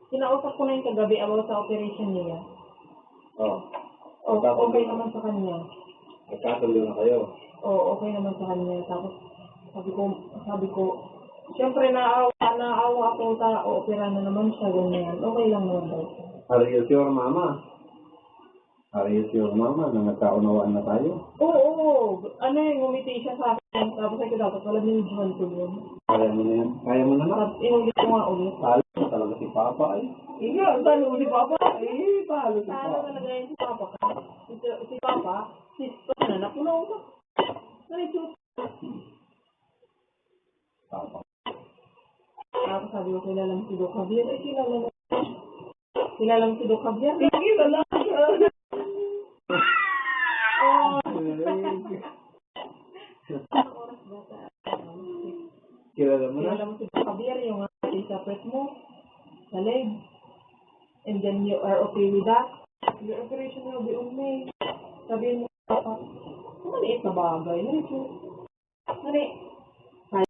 Kinausap ko na yung kagabi about sa operation niya. Oh. Okay naman sa kanya. Nagkatuloy na kayo. Okay naman sa kanya. Tapos, sabi ko, siyempre naawa ako sa opera na naman siya, ganyan. Okay lang naman daw. Are you sure, Mama? Are you sure, Mama, na nagkaunawaan na tayo? Oo. Ngumiti siya sa akin. Tapos ay ko dapat wala binidyohan ko yun. Kaya mo na yan? Kaya mo na na? Tapos inulit ko nga ulit. Talo talaga si Papa ay. Talo si Papa. Talo si Talo Papa. talaga yun si Papa. Si Papa, sisto na napunaw na. Nalitsut. Papa. Tapos sabi ko, kilalang si Doc Javier. Ay, kilalang si Doc Javier. Kilala siya. Oras ba sa Kilala mo na? kilala mo si Doc Javier, yung sa press mo, sa leg. And then you are okay with that. Your operation will be on May. Sabihin mo, Papa, maliit na bagay. Mali.